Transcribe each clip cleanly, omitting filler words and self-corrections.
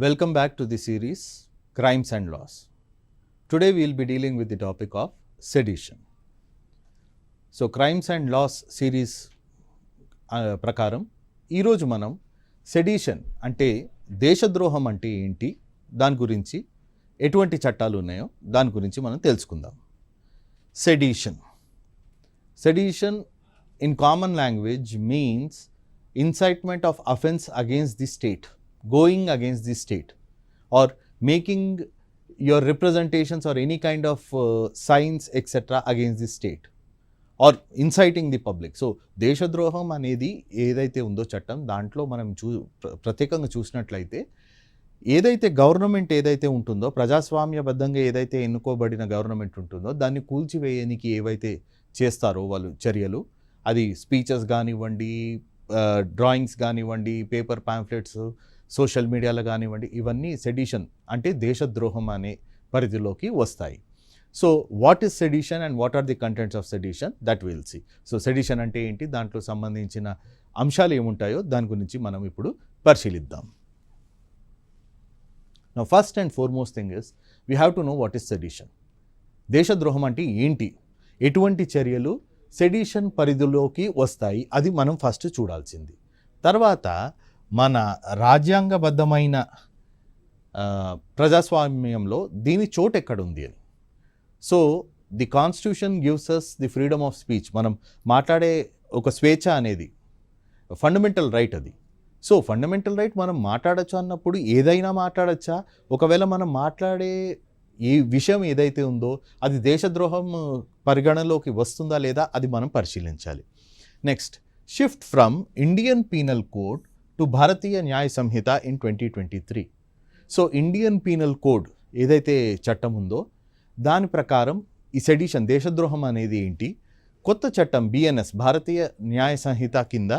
Welcome back to the series Crimes and Laws. Today we will be dealing with the topic of sedition. So Crimes and Laws series ప్రకారం ఈరోజు మనం sedition అంటే దేశద్రోహం అంటే ఏంటి, దాని గురించి ఎటువంటి చట్టాలు ఉన్నాయో దాని గురించి మనం తెలుసుకుందాం. Sedition in common language means incitement of offence against the state, going against the state or making your representations or any kind of signs etc against the state or inciting the public. So దేశద్రోహం అనేది ఏదైతే ఉందో చట్టం, దాంట్లో మనం ప్రత్యేకంగా చూసినట్లయితే ఏదైతే గవర్నమెంట్ ఏదైతే ఉంటుందో, ప్రజాస్వామ్యబద్ధంగా ఏదైతే ఎన్నుకోబడిన గవర్నమెంట్ ఉంటుందో దాన్ని కూల్చివేయడానికి ఏవైతే చేస్తారో వాళ్ళు చర్యలు, అది స్పీచెస్ కానివ్వండి, డ్రాయింగ్స్ కానివ్వండి, పేపర్ పాంఫ్లెట్స్, సోషల్ మీడియాలో కానివ్వండి, ఇవన్నీ సెడిషన్ అంటే దేశద్రోహం అనే పరిధిలోకి వస్తాయి. So what is sedition and what are the contents of sedition, that will see. So sedition అంటే ఏంటి, దాంట్లో సంబంధించిన అంశాలు ఏముంటాయో దాని గురించి మనం ఇప్పుడు పరిశీలిద్దాం. Now first and foremost thing is we have to know what is sedition. దేశద్రోహం అంటే ఏంటి, ఎటువంటి చర్యలు సెడిషన్ పరిధిలోకి వస్తాయి, అది మనం ఫస్ట్ చూడాల్సింది. తర్వాత మన రాజ్యాంగబద్ధమైన ప్రజాస్వామ్యంలో దీని చోటు ఎక్కడుంది అని. So the constitution gives us the freedom of speech. మనం మాట్లాడే ఒక స్వేచ్ఛ అనేది ఫండమెంటల్ రైట్ అది. సో ఫండమెంటల్ రైట్ మనం మాట్లాడచ్చు అన్నప్పుడు ఏదైనా మాట్లాడచ్చా, ఒకవేళ మనం మాట్లాడే ఈ విషయం ఏదైతే ఉందో అది దేశద్రోహం పరిగణలోకి వస్తుందా లేదా, అది మనం పరిశీలించాలి. Next, shift from Indian penal code to Bharatiya Nyaya Sanhita in 2023. So Indian penal code ఏదైతే చట్టం ఉందో దాని ప్రకారం ఈ సెడిషన్ దేశద్రోహం అనేది ఏంటి, కొత్త చట్టం బిఎన్ఎస్ భారతీయ న్యాయ సంహిత కింద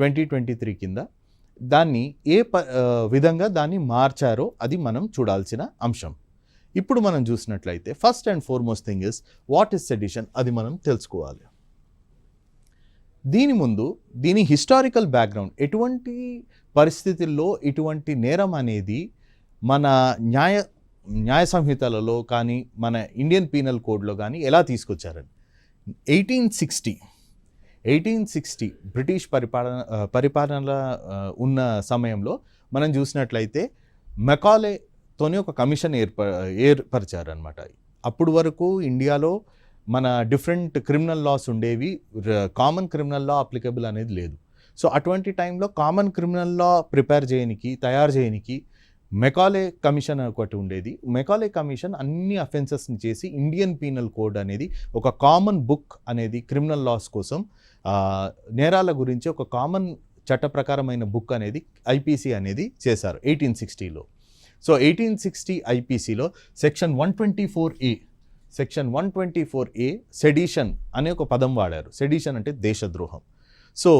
2023 కింద దాన్ని విధంగా దాన్ని మార్చారో అది మనం చూడాల్సిన అంశం. ఇప్పుడు మనం చూసినట్లయితే first and foremost thing is what is sedition, అది మనం తెలుసుకోవాలి. దీని ముందు దీని హిస్టారికల్ బ్యాక్గ్రౌండ్, ఎటువంటి పరిస్థితుల్లో ఇటువంటి నేరం అనేది మన న్యాయ సంహితలలో కానీ మన ఇండియన్ పీనల్ కోడ్లో కానీ ఎలా తీసుకొచ్చారని. 1860 బ్రిటిష్ పరిపాలన ఉన్న సమయంలో మనం చూసినట్లయితే మెకాలేతోనే ఒక కమిషన్ ఏర్పరిచారనమాట. అప్పుడు వరకు ఇండియాలో మన డిఫరెంట్ క్రిమినల్ లాస్ ఉండేవి, కామన్ క్రిమినల్ లా అప్లికబుల్ అనేది లేదు. సో అటువంటి టైంలో కామన్ క్రిమినల్ లా తయారు చేయడానికి మెకాలే కమిషన్ ఒకటి ఉండేది. మెకాలే కమిషన్ అన్ని అఫెన్సెస్ని చేసి ఇండియన్ పీనల్ కోడ్ అనేది ఒక కామన్ బుక్ అనేది క్రిమినల్ లాస్ కోసం, నేరాల గురించి ఒక కామన్ చట్ట ప్రకారమైన బుక్ అనేది ఐపీసీ అనేది చేశారు 1860లో. సో 1860 ఐపీసీలో సెక్షన్ 124A సెడిషన్ అనే ఒక పదం వాడారు. సెడిషన్ అంటే దేశద్రోహం. సో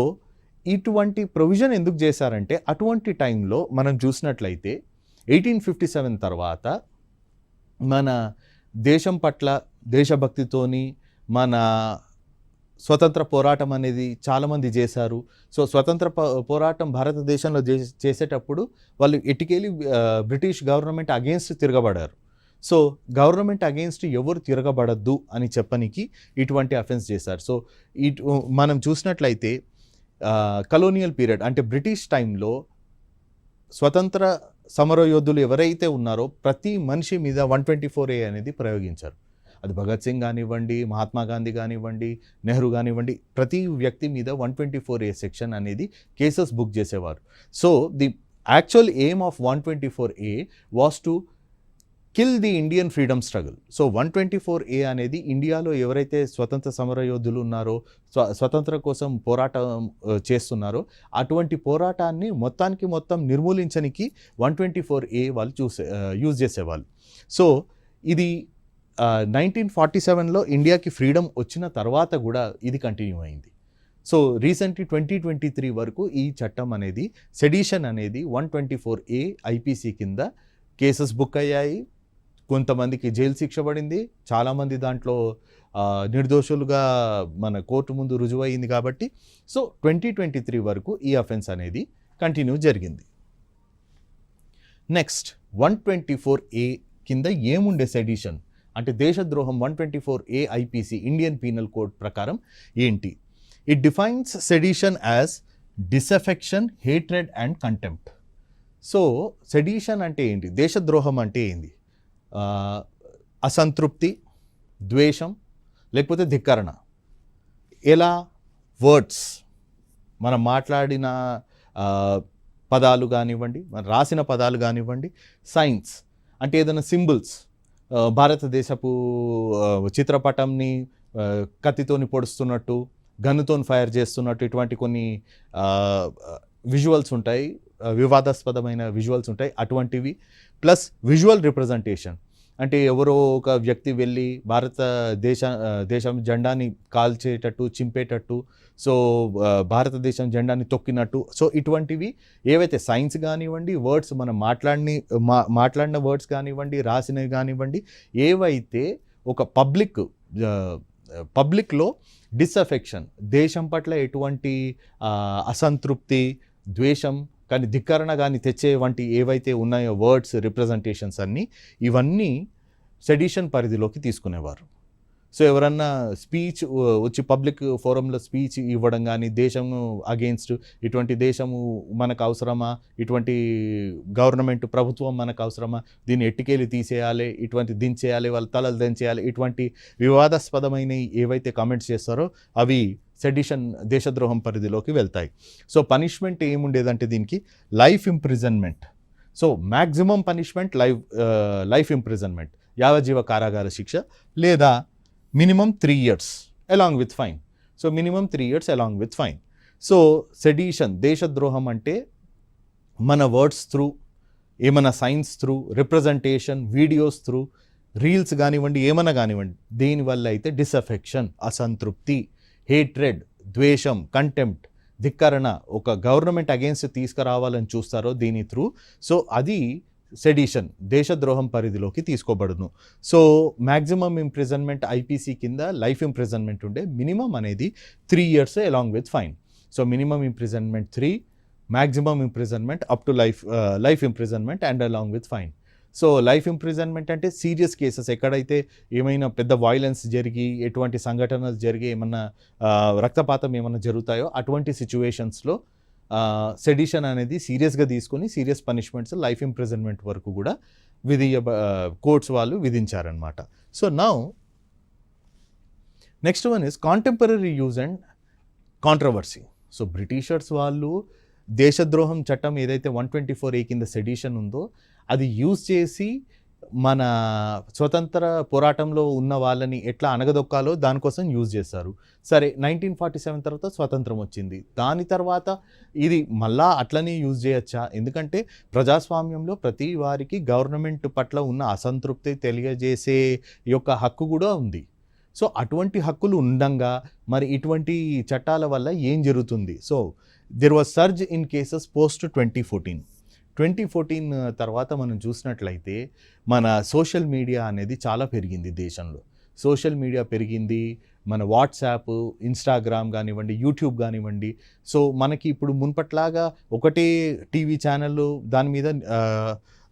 ఇటువంటి ప్రొవిజన్ ఎందుకు చేశారంటే అటువంటి టైంలో మనం చూసినట్లయితే 1857 తర్వాత మన దేశం పట్ల దేశభక్తితోని మన స్వతంత్ర పోరాటం అనేది చాలామంది చేశారు. సో స్వతంత్ర పోరాటం భారతదేశంలో చేసేటప్పుడు వాళ్ళు ఎటికేలి బ్రిటిష్ గవర్నమెంట్ అగేన్స్ట్ తిరగబడారు. సో గవర్నమెంట్ అగేన్స్ట్ ఎవరు తిరగబడద్దు అని చెప్పనికి ఇటువంటి అఫెన్స్ చేశారు. సో మనం చూసినట్లయితే కలోనియల్ పీరియడ్ అంటే బ్రిటిష్ టైంలో స్వతంత్ర సమరయోధులు ఎవరైతే ఉన్నారో ప్రతి మనిషి మీద 124A అనేది ప్రయోగించారు. అది భగత్ సింగ్ కానివ్వండి, మహాత్మా గాంధీ కానివ్వండి, నెహ్రూ కానివ్వండి, ప్రతి వ్యక్తి మీద 124A సెక్షన్ అనేది కేసెస్ బుక్ చేసేవారు. So the actual aim of 124A was to kill the Indian freedom struggle. So 124A అనేది ఇండియాలో ఎవరైతే స్వతంత్ర సమరయోధులు ఉన్నారో, స్వతంత్ర కోసం పోరాటం చేస్తున్నారో అటువంటి పోరాటాన్ని మొత్తం నిర్మూలించడానికి 124A వాళ్ళు యూజ్ చేసేవాళ్ళు. సో ఇది 1947లో ఇండియాకి ఫ్రీడమ్ వచ్చిన తర్వాత కూడా ఇది కంటిన్యూ అయింది. సో రీసెంట్లీ 2023 వరకు ఈ చట్టం అనేది సెడిషన్ అనేది 124A ఐపీసీ కింద కేసెస్ బుక్ అయ్యాయి. కొంతమందికి జైలు శిక్ష పడింది, చాలామంది దాంట్లో నిర్దోషులుగా మన కోర్టు ముందు రుజువైంది. కాబట్టి సో 2023 వరకు ఈ అఫెన్స్ అనేది కంటిన్యూ జరిగింది. నెక్స్ట్ 124A కింద ఏముండే సెడిషన్ అంటే దేశద్రోహం 124A IPC Indian penal code ప్రకారం ఏంటి? It defines sedition as disaffection, hatred and contempt. So sedition అంటే ఏంటి? దేశద్రోహం అంటే ఏంది? అసంతృప్తి, ద్వేషం లేకపోతే ధిక్కరణ. ఎలా? వర్డ్స్, మనం మాట్లాడిన పదాలు కానివ్వండి, మనం రాసిన పదాలు కానివ్వండి, సైన్స్ అంటే ఏదైనా సింబల్స్, భారతదేశపు చిత్రపటంని కత్తితోని పొడుస్తున్నట్టు, గన్నుతోని ఫైర్ చేస్తున్నట్టు ఇటువంటి కొన్ని విజువల్స్ ఉంటాయి, వివాదాస్పదమైన విజువల్స్ ఉంటాయి, అటువంటివి. ప్లస్ విజువల్ రిప్రజెంటేషన్ అంటే ఎవరో ఒక వ్యక్తి వెళ్ళి దేశం జెండాని కాల్చేటట్టు, చింపేటట్టు, సో భారతదేశం జెండాని తొక్కినట్టు. సో ఇటువంటివి ఏవైతే సైన్స్ కానివ్వండి, వర్డ్స్ మనం మాట్లాడిన వర్డ్స్ కానివ్వండి, రాసినవి కానివ్వండి, ఏవైతే ఒక పబ్లిక్లో డిసఫెక్షన్, దేశం పట్ల ఎటువంటి అసంతృప్తి, ద్వేషం కానీ ధిక్కరణ కానీ తెచ్చే వంటి ఏవైతే ఉన్నాయో వర్డ్స్, రిప్రజెంటేషన్స్ అన్నీ, ఇవన్నీ సెడిషన్ పరిధిలోకి తీసుకునేవారు. సో ఎవరన్నా స్పీచ్ వచ్చి పబ్లిక్ ఫోరంలో స్పీచ్ ఇవ్వడం కానీ, దేశము అగెయిన్స్ట్, ఇటువంటి దేశము మనకు అవసరమా, ఇటువంటి గవర్నమెంట్ ప్రభుత్వం మనకు అవసరమా, దీన్ని ఎట్టికేలి తీసేయాలి, ఇటువంటి దించేయాలి, వాళ్ళ తలలు దించేయాలి, ఇటువంటి వివాదాస్పదమైన ఏవైతే కామెంట్స్ చేస్తారో అవి సెడిషన్, దేశద్రోహం పరిధిలోకి వెళ్తాయి. సో పనిష్మెంట్ ఏముండేదంటే దీనికి life imprisonment. So maximum punishment life imprisonment, యావజ్జీవ కారాగార శిక్ష, లేదా minimum 3 years along with fine. So minimum 3 years along with fine. So sedition, దేశద్రోహం అంటే మన వర్డ్స్ త్రూ, ఏమైనా signs through, representation, videos through, reels కానివ్వండి, ఏమైనా కానివ్వండి, దీనివల్ల అయితే డిసఫెక్షన్, అసంతృప్తి, హేట్రెడ్, ద్వేషం, కంటెంప్ట్, ధిక్కరణ, ఒక గవర్నమెంట్ అగేన్స్ట్ తీసుకురావాలని చూస్తారో దీని త్రూ, సో అది సెడిషన్, దేశద్రోహం పరిధిలోకి తీసుకోబడును. సో మ్యాక్సిమం ఇంప్రిజన్మెంట్ ఐపీసీ కింద లైఫ్ ఇంప్రిజన్మెంట్ ఉండే, మినిమం అనేది 3 years along with fine. So minimum imprisonment 3, maximum imprisonment up to life imprisonment and along with fine. So life imprisonment అంటే సీరియస్ కేసెస్, ఎక్కడైతే ఏమైనా పెద్ద వైలెన్స్ జరిగి, ఎటువంటి సంఘటనలు జరిగి, ఏమన్నా రక్తపాతం ఏమన్నా జరుగుతాయో అటువంటి సిచ్యువేషన్స్లో సెడిషన్ అనేది సీరియస్గా తీసుకొని సీరియస్ పనిష్మెంట్స్, లైఫ్ ఇంప్రిజన్మెంట్ వరకు కూడా కోర్ట్స్ వాళ్ళు విధించారనమాట. So now next one is contemporary use and controversy. So Britishers వాళ్ళు దేశద్రోహం చట్టం ఏదైతే 124A కింద సెడిషన్ ఉందో అది యూజ్ చేసి మన స్వతంత్ర పోరాటంలో ఉన్న వాళ్ళని ఎట్లా అణగదొక్కాలో దానికోసం యూజ్ చేస్తారు. సరే 1947 తర్వాత స్వతంత్రం వచ్చింది, దాని తర్వాత ఇది మళ్ళా అట్లనే యూజ్ చేయొచ్చా? ఎందుకంటే ప్రజాస్వామ్యంలో ప్రతి వారికి గవర్నమెంట్ పట్ల ఉన్న అసంతృప్తి తెలియజేసే యొక్క హక్కు కూడా ఉంది. సో అటువంటి హక్కులు ఉండంగా మరి ఇటువంటి చట్టాల వల్ల ఏం జరుగుతుంది? So there was surge in cases post 2014 తర్వాత మనం చూసినట్లయితే మన సోషల్ మీడియా అనేది చాలా పెరిగింది దేశంలో. సోషల్ మీడియా పెరిగింది, మన వాట్సాప్, ఇన్స్టాగ్రామ్ కానివ్వండి, యూట్యూబ్ కానివ్వండి. సో మనకి ఇప్పుడు మున్పట్లాగా ఒకటే టీవీ ఛానళ్ళు దాని మీద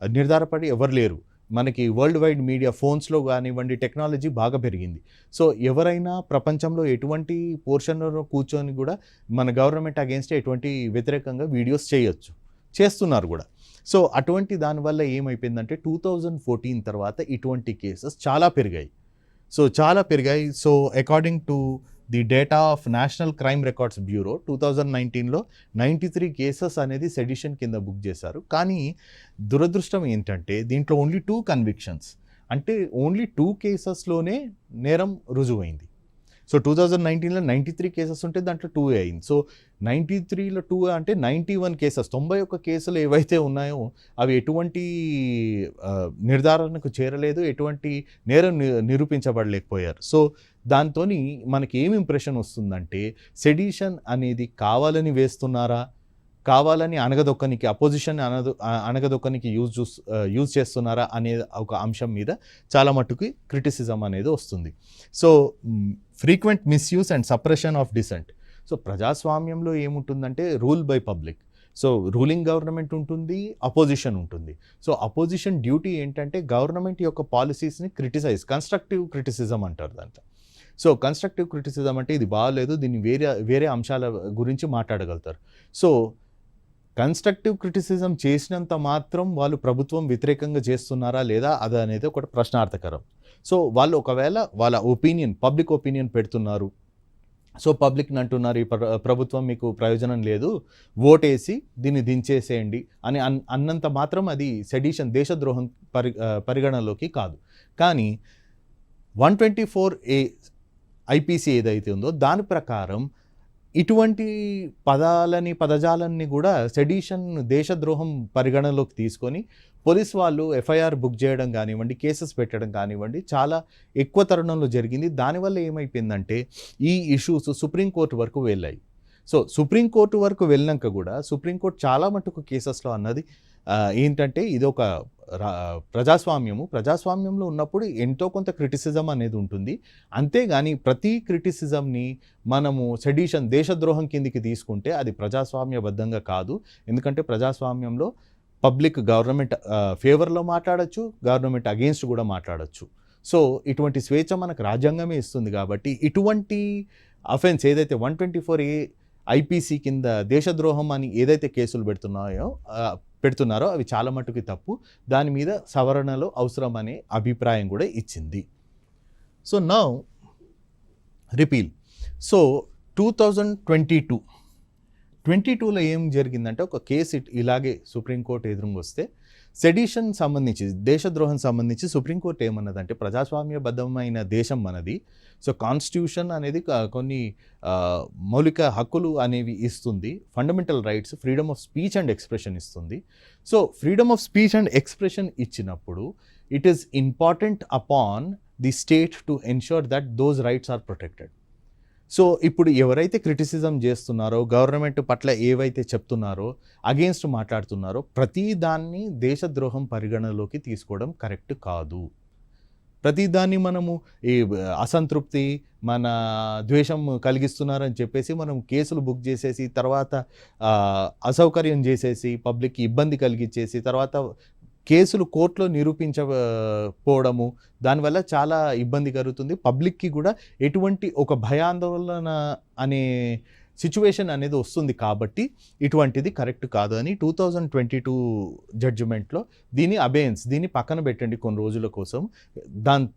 నిర్ధారపడి ఎవరు లేరు. మనకి వరల్డ్ వైడ్ మీడియా, ఫోన్స్లో కానివ్వండి, టెక్నాలజీ బాగా పెరిగింది. సో ఎవరైనా ప్రపంచంలో ఎటువంటి పోర్షన్లో కూర్చొని కూడా మన గవర్నమెంట్ అగేన్స్ట్ ఎటువంటి వ్యతిరేకంగా వీడియోస్ చేస్తున్నారు కూడా. సో అటువంటి దానివల్ల ఏమైపోయిందంటే 2014 తర్వాత ఇటువంటి కేసెస్ చాలా పెరిగాయి. So according to the data of National Crime Records Bureau 2019లో 93 కేసెస్ అనేది సెడిషన్ కింద బుక్ చేశారు. కానీ దురదృష్టం ఏంటంటే దీంట్లో ఓన్లీ 2 కన్విక్షన్స్, అంటే ఓన్లీ 2 కేసెస్లోనే నేరం రుజువైంది. సో 2019లో 93 కేసెస్ ఉంటే దాంట్లో 2 అయింది. సో 93లో 2 అంటే 91 కేసెస్, 91 కేసులు ఏవైతే ఉన్నాయో అవి ఎటువంటి నిర్ధారణకు చేరలేదు, ఎటువంటి నేరం నిరూపించబడలేకపోయారు. సో దాంతో మనకి ఏం ఇంప్రెషన్ వస్తుందంటే సెడిషన్ అనేది కావాలని వేస్తున్నారా, కావాలని అణగదొక్కనికి, అపోజిషన్ అణగదొక్కనికి యూజ్ చేస్తున్నారా అనే ఒక అంశం మీద చాలా మట్టుకు క్రిటిసిజం అనేది వస్తుంది. So frequent misuse and suppression of dissent. So ప్రజాస్వామ్యంలో ఏముంటుందంటే rule by public. So ruling government ఉంటుంది, అపోజిషన్ ఉంటుంది. సో అపోజిషన్ డ్యూటీ ఏంటంటే గవర్నమెంట్ యొక్క పాలసీస్ని క్రిటిసైజ్, కన్స్ట్రక్టివ్ క్రిటిసిజం అంటారు దాంట్లో. సో కన్స్ట్రక్టివ్ క్రిటిసిజం అంటే ఇది బాగాలేదు, దీన్ని వేరే అంశాల గురించి మాట్లాడగలుగుతారు. సో కన్స్ట్రక్టివ్ క్రిటిసిజం చేసినంత మాత్రం వాళ్ళు ప్రభుత్వం వ్యతిరేకంగా చేస్తున్నారా లేదా అది అనేది ఒకటి ప్రశ్నార్థకరం. సో వాళ్ళు ఒకవేళ వాళ్ళ ఒపీనియన్, పబ్లిక్ ఒపీనియన్ పెడుతున్నారు, సో పబ్లిక్ని అంటున్నారు ఈ ప్రభుత్వం మీకు ప్రయోజనం లేదు, ఓటేసి దీన్ని దించేసేయండి అని అన్నంత మాత్రం అది సెడిషన్, దేశద్రోహం పరిగణలోకి కాదు. కానీ 124A ఐపీసీ ఏదైతే ఉందో దాని ప్రకారం ఇటువంటి పదజాలాన్ని కూడా సెడిషన్, దేశద్రోహం పరిగణలోకి తీసుకొని పోలీస్ వాళ్ళు ఎఫ్ఐఆర్ బుక్ చేయడం కానివ్వండి, కేసెస్ పెట్టడం కానివ్వండి చాలా ఎక్కువ తరుణంలో జరిగింది. దానివల్ల ఏమైపోయిందంటే ఈ ఇష్యూస్ సుప్రీంకోర్టు వరకు వెళ్ళాయి. సో సుప్రీంకోర్టు వరకు వెళ్ళినాక కూడా సుప్రీంకోర్టు చాలా మటుకు కేసెస్లో అన్నది ఏంటంటే ఇది ఒక ప్రజాస్వామ్యంలో ఉన్నప్పుడు ఎంతో కొంత క్రిటిసిజం అనేది ఉంటుంది. అంతేగాని ప్రతి క్రిటిసిజంని మనము సెడిషన్, దేశద్రోహం కిందికి తీసుకుంటే అది ప్రజాస్వామ్యబద్ధంగా కాదు. ఎందుకంటే ప్రజాస్వామ్యంలో పబ్లిక్ గవర్నమెంట్ ఫేవర్లో మాట్లాడచ్చు, గవర్నమెంట్ అగెయిన్స్ట్ కూడా మాట్లాడచ్చు. సో ఇటువంటి స్వేచ్ఛ మనకు రాజ్యాంగమే ఇస్తుంది. కాబట్టి ఇటువంటి అఫెన్స్ ఏదైతే 124A ఐపీసీ కింద దేశద్రోహం అని ఏదైతే కేసులు పెడుతున్నారో అవి చాలా మటుకు తప్పు. దాని మీద సవరణలో అవసరం అనే అభిప్రాయం కూడా ఇచ్చింది. So now repeal. సో 2022లో ఏం జరిగిందంటే ఒక కేసు ఇలాగే సుప్రీంకోర్టు ఎదురుగా వస్తే సెడిషన్ సంబంధించి, దేశద్రోహం సంబంధించి సుప్రీంకోర్టు ఏమన్నదంటే ప్రజాస్వామ్యబద్ధమైన దేశం మనది. సో కాన్స్టిట్యూషన్ అనేది కొన్ని మౌలిక హక్కులు అనేవి ఇస్తుంది, fundamental rights, freedom of speech and expression ఇస్తుంది. So freedom of speech and expression ఇచ్చినప్పుడు it is important upon the state to ensure that those rights are protected. So ఇప్పుడు ఎవరైతే క్రిటిసిజం చేస్తున్నారో, గవర్నమెంట్ పట్ల ఏవైతే చెప్తున్నారో, అగెయిన్స్ట్ మాట్లాడుతున్నారో ప్రతి దాన్ని దేశద్రోహం పరిగణలోకి తీసుకోవడం కరెక్ట్ కాదు. ప్రతిదాన్ని మనము ఈ అసంతృప్తి, మన ద్వేషం కలిగిస్తున్నారని చెప్పేసి మనం కేసులు బుక్ చేసేసి తర్వాత అసౌకర్యం చేసేసి పబ్లిక్కి ఇబ్బంది కలిగించేసి తర్వాత కేసులు కోర్టులో నిరూపించకపోవడము, దానివల్ల చాలా ఇబ్బంది కలుగుతుంది. పబ్లిక్కి కూడా ఎటువంటి ఒక భయాందోళన అనే సిచ్యువేషన్ అనేది వస్తుంది. కాబట్టి ఇటువంటిది కరెక్ట్ కాదు అని 2022 జడ్జిమెంట్లో దీన్ని పక్కన పెట్టండి కొన్ని రోజుల కోసం, దాని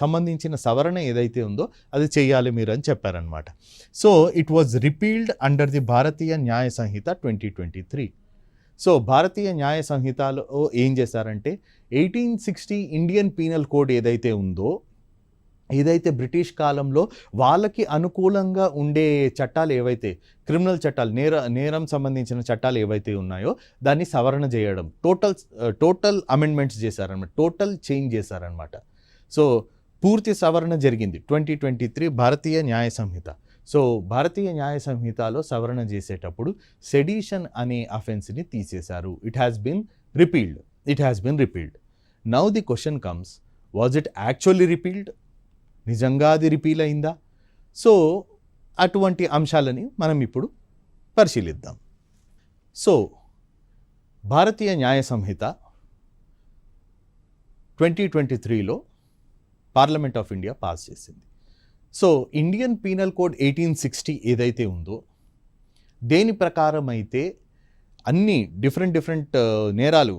సంబంధించిన సవరణ ఏదైతే ఉందో అది చేయాలి మీరు అని చెప్పారనమాట. So it was repealed under the Bharatiya Nyaya Sanhita 2023. So భారతీయ న్యాయ సంహితలో ఏం చేశారంటే 1860 ఇండియన్ పీనల్ కోడ్ ఏదైతే ఉందో, ఏదైతే బ్రిటిష్ కాలంలో వాళ్ళకి అనుకూలంగా ఉండే చట్టాలు ఏవైతే, క్రిమినల్ చట్టాలు, నేరం సంబంధించిన చట్టాలు ఏవైతే ఉన్నాయో దాన్ని సవరణ చేయడం, టోటల్ అమెండ్మెంట్స్ చేశారనమాట, టోటల్ చేంజ్ చేశారనమాట. సో పూర్తి సవరణ జరిగింది 2023 భారతీయ న్యాయ సంహిత. సో భారతీయ న్యాయ సంహితలో సవరణ చేసేటప్పుడు సెడిషన్ అనే అఫెన్స్ని తీసేశారు. It has been repealed. Now the question comes, was it actually repealed? నిజంగా అది రిపీల్ అయిందా? సో అటువంటి అంశాలని మనం ఇప్పుడు పరిశీలిద్దాం. So Bharatiya Nyaya Samhita 2023లో parliament of India pass చేసింది. సో ఇండియన్ పీనల్ కోడ్ 1860 ఏదైతే ఉందో దేని ప్రకారం అయితే అన్ని డిఫరెంట్ నేరాలు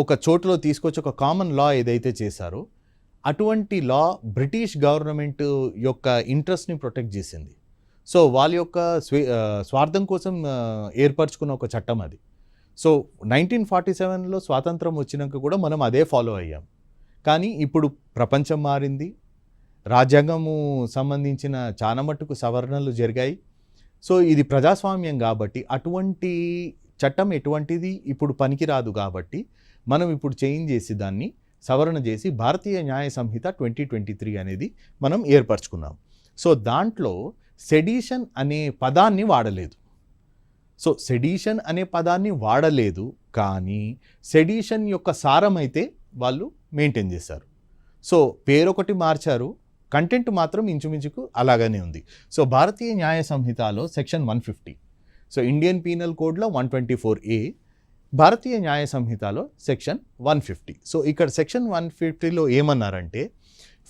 ఒక చోటులో తీసుకొచ్చి ఒక కామన్ లా ఏదైతే చేశారో అటువంటి లా బ్రిటిష్ గవర్నమెంట్ యొక్క ఇంట్రెస్ట్ని ప్రొటెక్ట్ చేసింది. సో వాళ్ళ యొక్క స్వార్థం కోసం ఏర్పరచుకున్న ఒక చట్టం అది. సో 1947లో స్వాతంత్రం వచ్చినాక కూడా మనం అదే ఫాలో అయ్యాం. కానీ ఇప్పుడు ప్రపంచం మారింది, రాజ్యాంగము సంబంధించిన చాలా మట్టుకు సవరణలు జరిగాయి. సో ఇది ప్రజాస్వామ్యం కాబట్టి అటువంటి చట్టం ఎటువంటిది ఇప్పుడు పనికిరాదు. కాబట్టి మనం ఇప్పుడు చేంజ్ చేసి దాన్ని సవరణ చేసి భారతీయ న్యాయ సంహిత 2023 అనేది మనం ఏర్పరచుకున్నాం. సో దాంట్లో సెడిషన్ అనే పదాన్ని వాడలేదు. కానీ సెడిషన్ యొక్క సారం అయితే వాళ్ళు మెయింటైన్ చేశారు. సో పేరొకటి మార్చారు, కంటెంట్ మాత్రం ఇంచుమించుకు అలాగనే ఉంది. సో భారతీయ న్యాయ సంహితలో సెక్షన్ 150 సో ఇండియన్ పీనల్ కోడ్లో 124A, భారతీయ న్యాయ సంహితలో సెక్షన్ 150. సో ఇక్కడ సెక్షన్ 150లో ఏమన్నారంటే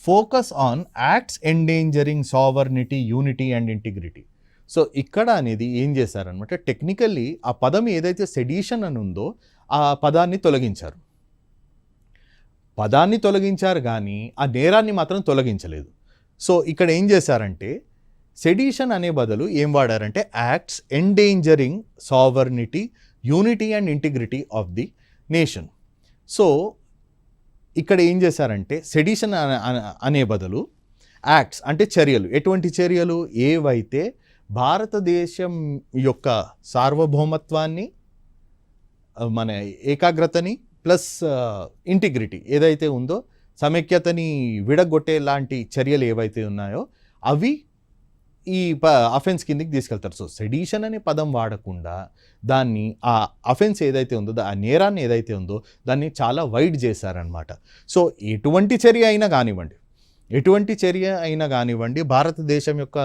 focus on acts endangering sovereignty, unity and integrity. So ఇక్కడ అనేది ఏం చేశారనమాట, టెక్నికల్లీ ఆ పదం ఏదైతే సెడిషన్ అని ఉందో ఆ పదాన్ని తొలగించారు. పదాన్ని తొలగించారు కానీ ఆ నేరాన్ని మాత్రం తొలగించలేదు. సో ఇక్కడ ఏం చేశారంటే సెడిషన్ అనే బదులు ఏం వాడారంటే acts endangering sovereignty, unity and integrity of the nation. So ఇక్కడ ఏం చేశారంటే సెడిషన్ అనే బదులు యాక్ట్స్ అంటే చర్యలు, ఎటువంటి చర్యలు, ఏవైతే భారతదేశం యొక్క సార్వభౌమత్వాన్ని, మన ఏకాగ్రతని ప్లస్ ఇంటిగ్రిటీ ఏదైతే ఉందో, సమైక్యతని విడగొట్టే లాంటి చర్యలు ఏవైతే ఉన్నాయో అవి ఈ అఫెన్స్ కిందకి తీసుకెళ్తారు. సో సెడిషన్ అనే పదం వాడకుండా దాన్ని ఆ అఫెన్స్ ఏదైతే ఉందో, ఆ నేరాన్ని ఏదైతే ఉందో దాన్ని చాలా వైడ్ చేశారనమాట. సో ఎటువంటి చర్య అయినా కానివ్వండి భారతదేశం యొక్క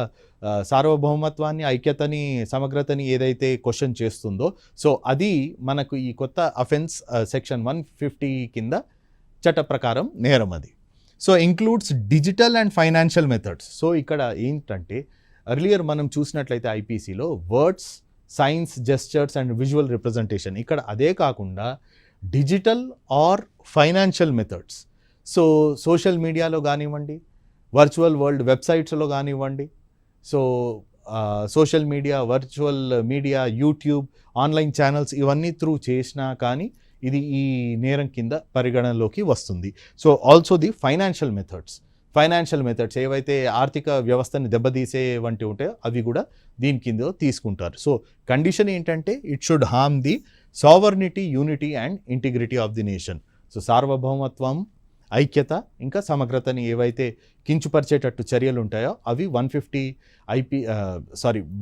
సార్వభౌమత్వాన్ని, ఐక్యతని, సమగ్రతని ఏదైతే క్వశ్చన్ చేస్తుందో సో అది మనకు ఈ కొత్త అఫెన్స్ సెక్షన్ 150 కింద చట్ట ప్రకారం నేరం అది. So includes digital and financial methods. So ఇక్కడ ఏంటంటే ఎర్లియర్ మనం చూసినట్లయితే ఐపీసీలో words, signs, gestures and visual representation, ఇక్కడ అదే కాకుండా digital or financial methods. So social మీడియాలో కానివ్వండి, వర్చువల్ వరల్డ్ వెబ్సైట్స్లో కానివ్వండి, so social media, virtual media, YouTube, online channels ఇవన్నీ త్రూ చేసినా కానీ ఇది ఈ నేరం కింద పరిగణనలోకి వస్తుంది. So also the financial methods ఏవైతే ఆర్థిక వ్యవస్థని దెబ్బతీసే వంటి ఉంటాయో అవి కూడా దీని కింద తీసుకుంటారు. సో కండిషన్ ఏంటంటే it should harm the sovereignty, unity and integrity of the nation. So సార్వభౌమత్వం, ఐక్యత ఇంకా సమగ్రతని ఏవైతే కించుపరిచేటట్టు చర్యలు ఉంటాయో అవి 150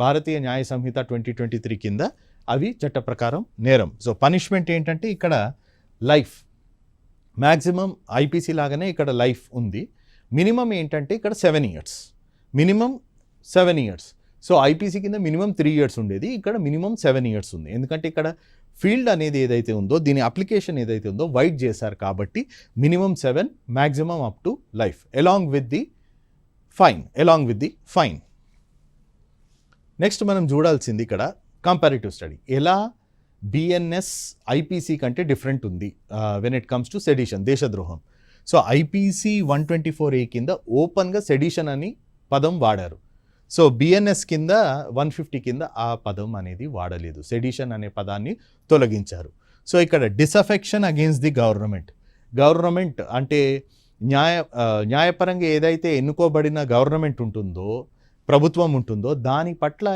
భారతీయ న్యాయ సంహిత 2023 కింద అవి చట్ట ప్రకారం నేరం. సో పనిష్మెంట్ ఏంటంటే ఇక్కడ లైఫ్, మ్యాక్సిమం ఐపీసీ లాగానే ఇక్కడ లైఫ్ ఉంది. మినిమం ఏంటంటే ఇక్కడ 7 years, minimum 7 years. So IPC కింద మినిమం 3 years ఉండేది, ఇక్కడ మినిమం 7 years ఉంది. ఎందుకంటే ఇక్కడ ఫీల్డ్ అనేది ఏదైతే ఉందో, దీని అప్లికేషన్ ఏదైతే ఉందో వైడ్ చేశారు కాబట్టి minimum 7, maximum up to life along with the fine. Next మనం చూడాల్సింది ఇక్కడ కంపారిటివ్ స్టడీ. ఎలా బిఎన్ఎస్ ఐపీసీ కంటే డిఫరెంట్ ఉంది when it comes to sedition, దేశద్రోహం. సో ఐపీసీ 124A కింద ఓపెన్గా సెడిషన్ అని పదం వాడారు. సో బిఎన్ఎస్ కింద 150 కింద ఆ పదం అనేది వాడలేదు, సెడిషన్ అనే పదాన్ని తొలగించారు. సో ఇక్కడ డిసఫెక్షన్ అగేన్స్ట్ ది గవర్నమెంట్ అంటే న్యాయపరంగా ఏదైతే ఎన్నుకోబడిన గవర్నమెంట్ ఉంటుందో, ప్రభుత్వం ఉంటుందో దాని పట్ల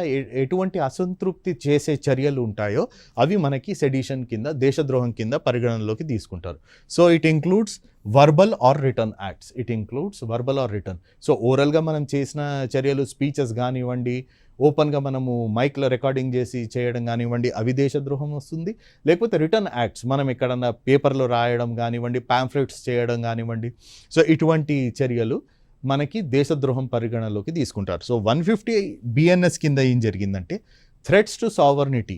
ఎటువంటి అసంతృప్తి చేసే చర్యలు ఉంటాయో అవి మనకి సెడిషన్ కింద, దేశద్రోహం కింద పరిగణనలోకి తీసుకుంటారు. So it includes verbal or written acts. So ఓరల్గా మనం చేసిన చర్యలు, స్పీచెస్ కానివ్వండి, ఓపెన్గా మనము మైక్లో రికార్డింగ్ చేసి చేయడం కానివ్వండి, అవి దేశద్రోహం వస్తుంది. లేకపోతే రిటర్న్ యాక్ట్స్, మనం ఎక్కడన్నా పేపర్లో రాయడం కానివ్వండి, పాంఫ్లెట్స్ చేయడం కానివ్వండి, సో ఇటువంటి చర్యలు మనకి దేశద్రోహం పరిగణలోకి తీసుకుంటారు. సో 150 బిఎన్ఎస్ కింద ఏం జరిగిందంటే థ్రెట్స్ టు సావర్నిటీ.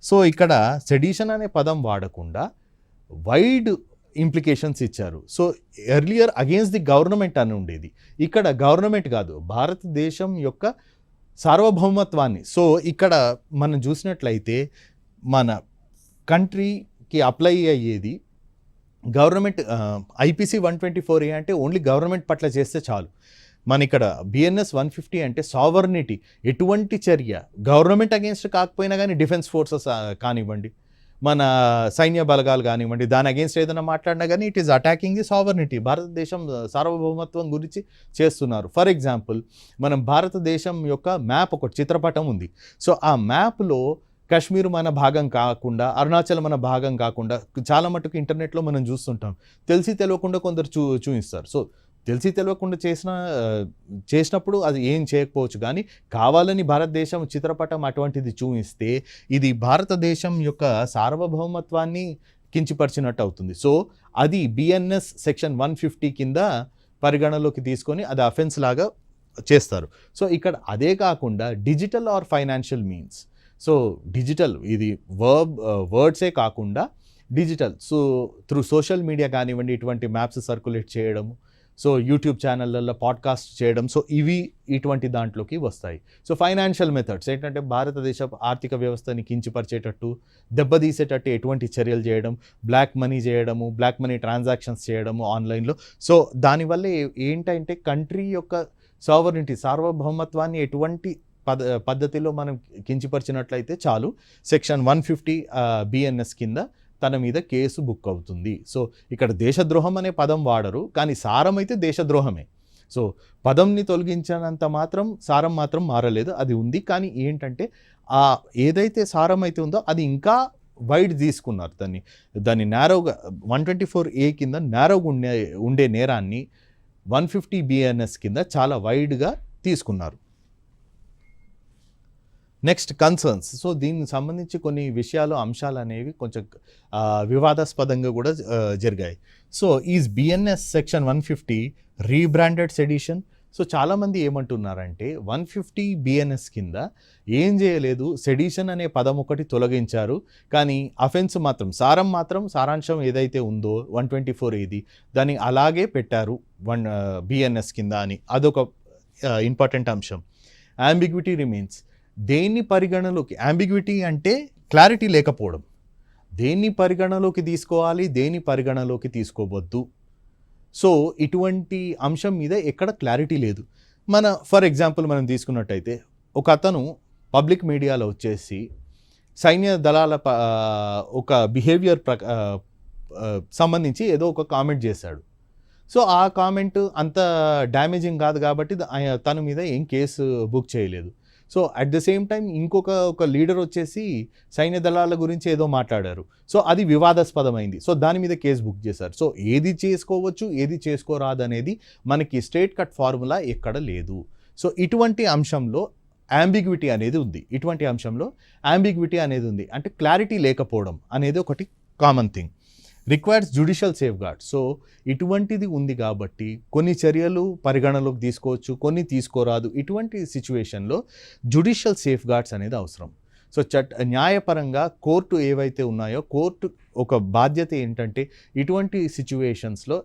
సో ఇక్కడ సెడిషన్ అనే పదం వాడకుండా వైడ్ ఇంప్లికేషన్స్ ఇచ్చారు. So earlier against the government అని ఉండేది, ఇక్కడ గవర్నమెంట్ కాదు, భారతదేశం యొక్క సార్వభౌమత్వాన్ని. సో ఇక్కడ మనం చూసినట్లయితే మన కంట్రీకి అప్లై అయ్యేది గవర్నమెంట్. ఐపీసీ 124A అంటే ఓన్లీ గవర్నమెంట్ పట్ల చేస్తే చాలు. మన ఇక్కడ బిఎన్ఎస్ 150 అంటే సావర్నిటీ, ఎటువంటి చర్య గవర్నమెంట్ అగేన్స్ట్ కాకపోయినా కానీ డిఫెన్స్ ఫోర్సెస్ కానివ్వండి, మన సైన్య బలగాలు కానివ్వండి, దాని అగేన్స్ట్ ఏదైనా మాట్లాడినా కానీ it is attacking the sovereignty, భారతదేశం సార్వభౌమత్వం గురించి చేస్తున్నారు. ఫర్ ఎగ్జాంపుల్ మనం భారతదేశం యొక్క మ్యాప్, ఒక చిత్రపటం ఉంది. సో ఆ మ్యాప్లో కాశ్మీర్ మన భాగం కాకుండా, అరుణాచల్ మన భాగం కాకుండా చాలా మటుకు ఇంటర్నెట్లో మనం చూస్తుంటాం. తెలిసి తెలియకుండా కొందరు చూపిస్తారు. సో తెలిసి తెలియకుండా చేసినప్పుడు అది ఏం చేయకపోవచ్చు, కానీ కావాలని భారతదేశం చిత్రపటం అటువంటిది చూపిస్తే ఇది భారతదేశం యొక్క సార్వభౌమత్వాన్ని కించపరిచినట్టు అవుతుంది. సో అది బిఎన్ఎస్ సెక్షన్ 150 కింద పరిగణలోకి తీసుకొని అది అఫెన్స్ లాగా చేస్తారు. సో ఇక్కడ అదే కాకుండా digital or financial means. So digital ఇది వర్డ్సే కాకుండా digital, so through social media కానివ్వండి, ఇటువంటి మ్యాప్స్ సర్క్యులేట్ చేయడము, సో యూట్యూబ్ ఛానళ్ళల్లో పాడ్కాస్ట్ చేయడం, సో ఇవి ఇటువంటి దాంట్లోకి వస్తాయి. సో ఫైనాన్షియల్ మెథడ్స్ ఏంటంటే భారతదేశ ఆర్థిక వ్యవస్థని కించపరిచేటట్టు, దెబ్బతీసేటట్టు ఎటువంటి చర్యలు చేయడం, బ్లాక్ మనీ చేయడము, బ్లాక్ మనీ ట్రాన్సాక్షన్స్ చేయడము ఆన్లైన్లో. సో దానివల్ల ఏంటంటే కంట్రీ యొక్క సార్వభౌమత్వాన్ని ఎటువంటి పద్ధతిలో మనం కించపరిచినట్లయితే చాలు సెక్షన్ 150 BNS కింద తన మీద కేసు బుక్ అవుతుంది. సో ఇక్కడ దేశద్రోహం అనే పదం వాడరు, కానీ సారం అయితే దేశద్రోహమే. సో పదంని తొలగించినంత మాత్రం సారం మాత్రం మారలేదు, అది ఉంది. కానీ ఏంటంటే ఏదైతే సారం అయితే ఉందో అది ఇంకా వైడ్ తీసుకున్నారు. దాన్ని నేరోగా 124A కింద నేరోగా ఉండే నేరాన్ని 150 BNS కింద చాలా వైడ్గా తీసుకున్నారు. Next concerns. సో దీనికి సంబంధించి కొన్ని విషయాలు, అంశాలు అనేవి కొంచెం వివాదాస్పదంగా కూడా జరిగాయి. So is BNS section 150 rebranded sedition? So చాలామంది ఏమంటున్నారంటే 150 BNS కింద ఏం చేయలేదు, సెడిషన్ అనే పదం ఒకటి తొలగించారు, కానీ అఫెన్స్ మాత్రం సారాంశం ఏదైతే ఉందో 124A దాన్ని అలాగే పెట్టారు BNS కింద అని. అదొక ఇంపార్టెంట్ అంశం. Ambiguity remains. దేన్ని పరిగణలోకి, అంబిగ్విటీ అంటే క్లారిటీ లేకపోవడం, దేన్ని పరిగణలోకి తీసుకోవాలి, దేన్ని పరిగణలోకి తీసుకోవద్దు. సో ఇటువంటి అంశం మీద ఎక్కడ క్లారిటీ లేదు. ఫర్ ఎగ్జాంపుల్ మనం తీసుకున్నట్టయితే ఒక అతను పబ్లిక్ మీడియాలో వచ్చేసి సైన్య దళాల ఒక బిహేవియర్ సంబంధించి ఏదో ఒక కామెంట్ చేశాడు. సో ఆ కామెంట్ అంత డ్యామేజింగ్ కాదు కాబట్టి తన మీద ఏం కేసు బుక్ చేయలేదు. So at the same time ఒక లీడర్ వచ్చేసి సైన్య దళాల గురించి ఏదో మాట్లాడారు. సో అది వివాదాస్పదమైంది. సో దాని మీద కేసు బుక్ చేశారు. సో ఏది చేసుకోవచ్చు, ఏది చేసుకోరాదు అనేది మనకి స్ట్రేట్ కట్ ఫార్ములా ఎక్కడ లేదు. సో ఇటువంటి అంశంలో అంబిగ్విటీ అనేది ఉంది. అంటే క్లారిటీ లేకపోవడం అనేది ఒకటి common thing. Requires judicial safeguard. So ఇటువంటిది ఉంది కాబట్టి కొన్ని చర్యలు పరిగణలోకి తీసుకోవచ్చు, కొన్ని తీసుకోరాదు. ఇటువంటి సిచ్యువేషన్లో జ్యుడిషియల్ సేఫ్ గార్డ్స్ అనేది అవసరం. సో న్యాయపరంగా కోర్టు ఏవైతే ఉన్నాయో, కోర్టు ఒక బాధ్యత ఏంటంటే ఇటువంటి సిచ్యువేషన్స్లో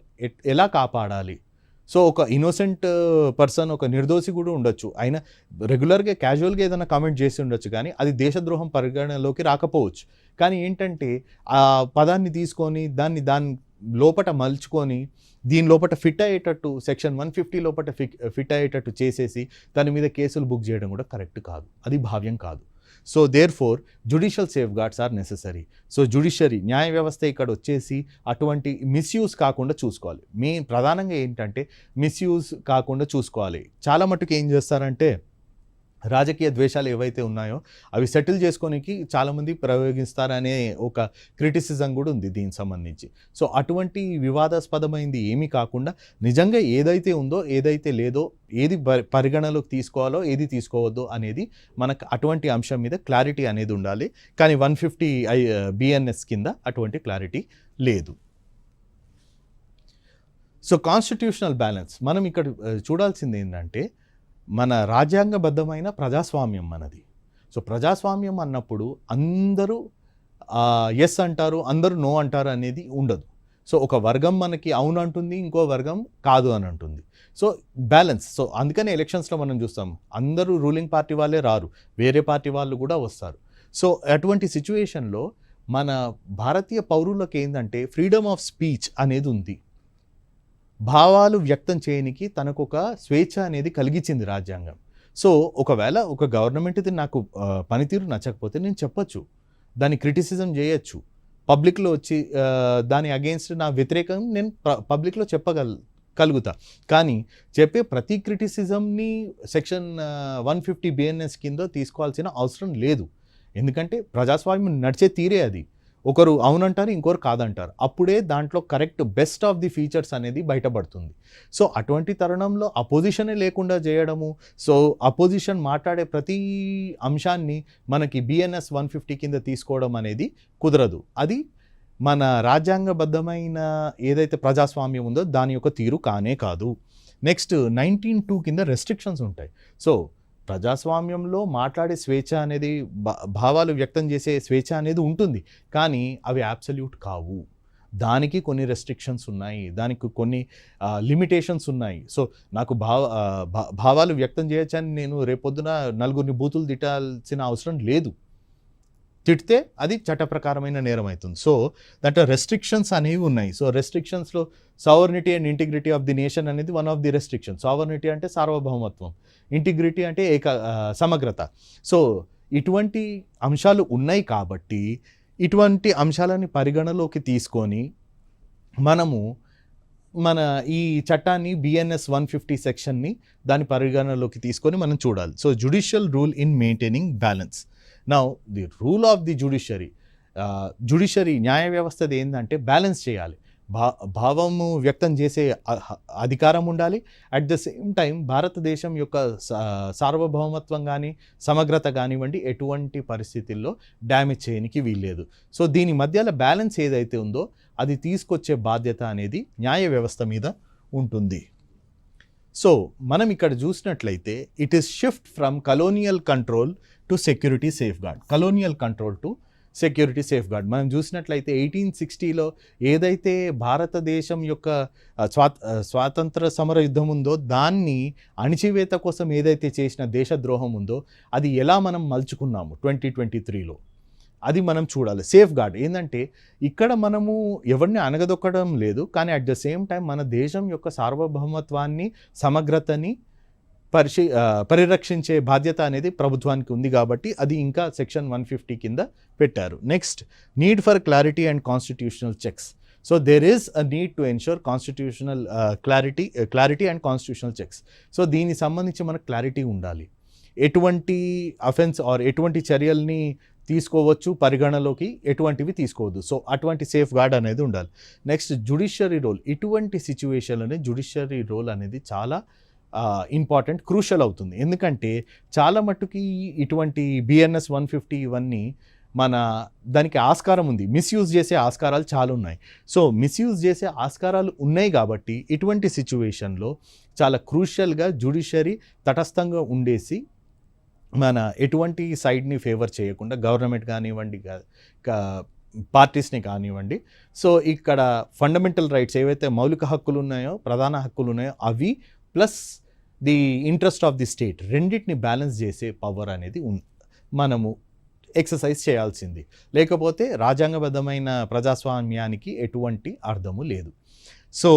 ఎలా కాపాడాలి. సో ఒక ఇన్నోసెంట్ పర్సన్, ఒక నిర్దోషి కూడా ఉండొచ్చు, ఆయన రెగ్యులర్గా క్యాజువల్గా ఏదైనా కామెంట్ చేసి ఉండొచ్చు, కానీ అది దేశద్రోహం పరిగణలోకి రాకపోవచ్చు. కానీ ఏంటంటే ఆ పదాన్ని తీసుకొని దాని లోపట మలుచుకొని దీని లోపల ఫిట్ అయ్యేటట్టు సెక్షన్ 150 లోపల ఫిట్ అయ్యేటట్టు చేసేసి దాని మీద కేసులు బుక్ చేయడం కూడా కరెక్ట్ కాదు, అది భావ్యం కాదు. So therefore judicial safeguards are necessary. So judiciary, న్యాయ వ్యవస్థ ఇక్కడ వచ్చేసి అటువంటి మిస్యూజ్ కాకుండా చూసుకోవాలి. ప్రధానంగా ఏంటంటే మిస్యూజ్ కాకుండా చూసుకోవాలి. చాలా మటుకు ఏం చేస్తారంటే రాజకీయ ద్వేషాలు ఏవైతే ఉన్నాయో అవి సెటిల్ చేసుకోనికి చాలామంది ప్రయోగిస్తారనే ఒక క్రిటిసిజం కూడా ఉంది దీనికి సంబంధించి. సో అటువంటి వివాదాస్పదమైంది ఏమీ కాకుండా నిజంగా ఏదైతే ఉందో, ఏదైతే లేదో, ఏది పరిగణలోకి తీసుకోవాలో, ఏది తీసుకోవద్దో అనేది మనకు అటువంటి అంశం మీద క్లారిటీ అనేది ఉండాలి. కానీ 150 BNS కింద అటువంటి క్లారిటీ లేదు. సో కాన్స్టిట్యూషనల్ బ్యాలెన్స్ మనం ఇక్కడ చూడాల్సింది ఏంటంటే మన రాజ్యాంగబద్ధమైన ప్రజాస్వామ్యం మనది. సో ప్రజాస్వామ్యం అన్నప్పుడు అందరూ ఎస్ అంటారు, అందరూ నో అంటారు అనేది ఉండదు. సో ఒక వర్గం మనకి అవును అంటుంది, ఇంకో వర్గం కాదు అని అంటుంది. So balance. సో అందుకని ఎలక్షన్స్లో మనం చూస్తాం, అందరూ రూలింగ్ పార్టీ వాళ్ళే రారు, వేరే పార్టీ వాళ్ళు కూడా వస్తారు. సో అటువంటి సిచ్యువేషన్లో మన భారతీయ పౌరులకు ఏంటంటే ఫ్రీడమ్ ఆఫ్ స్పీచ్ అనేది ఉంది. భావాలు వ్యక్తం చేయడానికి తనకు ఒక స్వేచ్ఛ అనేది కలిగించింది రాజ్యాంగం. సో ఒకవేళ ఒక గవర్నమెంట్ది నాకు పనితీరు నచ్చకపోతే నేను చెప్పొచ్చు, దాన్ని క్రిటిసిజం చేయొచ్చు, పబ్లిక్లో వచ్చి దాని అగెయిన్స్ట్ నా వ్యతిరేకం నేను పబ్లిక్లో చెప్పగలుగుతా. కానీ చెప్పే ప్రతి క్రిటిసిజంని సెక్షన్ 150 BNS కింద తీసుకోవాల్సిన అవసరం లేదు. ఎందుకంటే ప్రజాస్వామ్యం నడిచే తీరే అది. ఒకరు అవునంటారు, ఇంకొకరు కాదంటారు. అప్పుడే దాంట్లో correct best of the features అనేది బయటపడుతుంది. సో అటువంటి తరుణంలో అపోజిషనే లేకుండా చేయడము, సో అపోజిషన్ మాట్లాడే ప్రతి అంశాన్ని మనకి BNS 150 కింద తీసుకోవడం అనేది కుదరదు. అది మన రాజ్యాంగబద్ధమైన ఏదైతే ప్రజాస్వామ్యం ఉందో దాని యొక్క తీరు కానే కాదు. నెక్స్ట్ 19(2) కింద రెస్ట్రిక్షన్స్ ఉంటాయి. సో ప్రజాస్వామ్యంలో మాట్లాడే స్వేచ్ఛ అనేది భావాలు వ్యక్తం చేసే స్వేచ్ఛ అనేది ఉంటుంది, కానీ అవి అబ్సల్యూట్ కావు. దానికి కొన్ని రెస్ట్రిక్షన్స్ ఉన్నాయి, దానికి కొన్ని లిమిటేషన్స్ ఉన్నాయి. సో నాకు భావాలు వ్యక్తం చేయొచ్చని నేను రేపొద్దున నలుగురిని బూతులు తిట్టాల్సిన అవసరం లేదు. తిడితే అది చట్టప్రకారమైన నేరం అవుతుంది. సో దాంట్లో రెస్ట్రిక్షన్స్ అనేవి ఉన్నాయి. సో రెస్ట్రిక్షన్స్లో sovereignty and integrity of the nation అనేది one of the restriction. Sovereignty అంటే సార్వభౌమత్వం, ఇంటిగ్రిటీ అంటే సమగ్రత. సో ఇటువంటి అంశాలు ఉన్నాయి కాబట్టి ఇటువంటి అంశాలని పరిగణలోకి తీసుకొని మనము మన ఈ చట్టాన్ని BNS 150 సెక్షన్ని దాని పరిగణలోకి తీసుకొని మనం చూడాలి. So judicial rule in maintaining balance. Now the rule of the judiciary న్యాయ వ్యవస్థది ఏంటంటే బ్యాలెన్స్ చేయాలి. భావము వ్యక్తం చేసే అధికారం ఉండాలి. అట్ ద సేమ్ టైం భారతదేశం యొక్క సార్వభౌమత్వం కానీ సమగ్రత కానివ్వండి ఎటువంటి పరిస్థితుల్లో డ్యామేజ్ చేయడానికి వీల్లేదు. సో దీని మధ్యలో బ్యాలెన్స్ ఏదైతే ఉందో అది తీసుకొచ్చే బాధ్యత అనేది న్యాయ వ్యవస్థ మీద ఉంటుంది. సో మనం ఇక్కడ చూసినట్లయితే it is shift from colonial control to security safeguard. Colonial control to security safeguard. మనం చూసినట్లయితే 1860లో ఏదైతే భారతదేశం యొక్క స్వాతంత్ర సమర యుద్ధం ఉందో దాన్ని అణిచివేత కోసం ఏదైతే చేసిన దేశద్రోహం ఉందో అది ఎలా మనం మలుచుకున్నాము 2023లో అది మనం చూడాలి. సేఫ్ గార్డ్ ఏంటంటే ఇక్కడ మనము ఎవరిని అనగదొక్కడం లేదు, కానీ అట్ ద సేమ్ టైం మన దేశం యొక్క సార్వభౌమత్వాన్ని సమగ్రతని పరిరక్షించే బాధ్యత అనేది ప్రభుత్వానికి ఉంది కాబట్టి అది ఇంకా సెక్షన్ 150 కింద పెట్టారు. Next, need for clarity and constitutional checks. So there is a need to ensure constitutional clarity and constitutional checks. So దీనికి సంబంధించి మనకు క్లారిటీ ఉండాలి. ఎటువంటి అఫెన్స్ ఆర్ ఎటువంటి చర్యల్ని తీసుకోవచ్చు పరిగణలోకి, ఎటువంటివి తీసుకోవద్దు. సో అటువంటి సేఫ్ గార్డ్ అనేది ఉండాలి. Next, judiciary role. ఇటువంటి సిచ్యువేషన్లోనే జ్యుడిషియరీ రోల్ అనేది చాలా ఇంపార్టెంట్, క్రూషల్ అవుతుంది. ఎందుకంటే చాలా మట్టుకి ఇటువంటి BNS 150 ఇవన్నీ దానికి ఆస్కారం ఉంది, మిస్యూజ్ చేసే ఆస్కారాలు చాలా ఉన్నాయి. సో మిస్యూజ్ చేసే ఆస్కారాలు ఉన్నాయి కాబట్టి ఇటువంటి సిచ్యువేషన్లో చాలా క్రూషియల్గా జ్యుడిషియరీ తటస్థంగా ఉండేసి ఎటువంటి సైడ్ని ఫేవర్ చేయకుండా గవర్నమెంట్ కానివ్వండి పార్టీస్ని కానివ్వండి. సో ఇక్కడ ఫండమెంటల్ రైట్స్ ఏవైతే మౌలిక హక్కులు ఉన్నాయో, ప్రధాన హక్కులు ఉన్నాయో అవి plus the interest of the state రెండింటిని బ్యాలెన్స్ చేసే పవర్ అనేది మనము ఎక్సర్సైజ్ చేయాల్సింది. లేకపోతే రాజ్యాంగబద్ధమైన ప్రజాస్వామ్యానికి ఎటువంటి అర్థము లేదు. So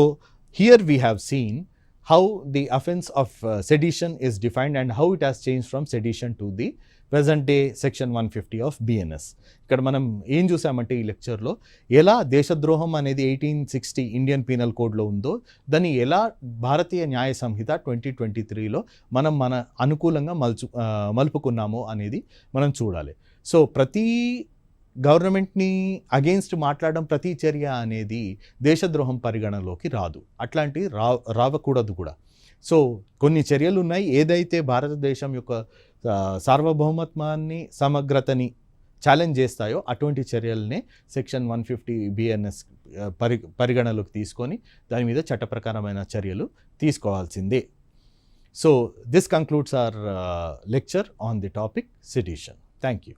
here we have seen how the offense of sedition is defined and how it has changed from sedition to the present day section 150 of BNS. ఇక్కడ మనం ఏం చూసామంటే ఈ లెక్చర్లో ఎలా దేశద్రోహం అనేది 1860 ఇండియన్ పీనల్ కోడ్లో ఉందో దాన్ని ఎలా భారతీయ న్యాయ సంహిత 2023లో మనం అనుకూలంగా మలుపుకున్నామో అనేది మనం చూడాలి. సో ప్రతి గవర్నమెంట్ని అగెయిన్స్ట్ మాట్లాడడం ప్రతి చర్య అనేది దేశద్రోహం పరిగణలోకి రాదు, అట్లాంటి రావకూడదు కూడా. సో కొన్ని చర్యలు ఉన్నాయి ఏదైతే భారతదేశం యొక్క సార్వభౌమత్వాన్ని సమగ్రతని ఛాలెంజ్ చేస్తాయో అటువంటి చర్యలనే సెక్షన్ 150 BNS పరిగణలోకి తీసుకొని దాని మీద చట్టప్రకారమైన చర్యలు తీసుకోవాల్సిందే. So this concludes our lecture on the topic sedition. Thank you.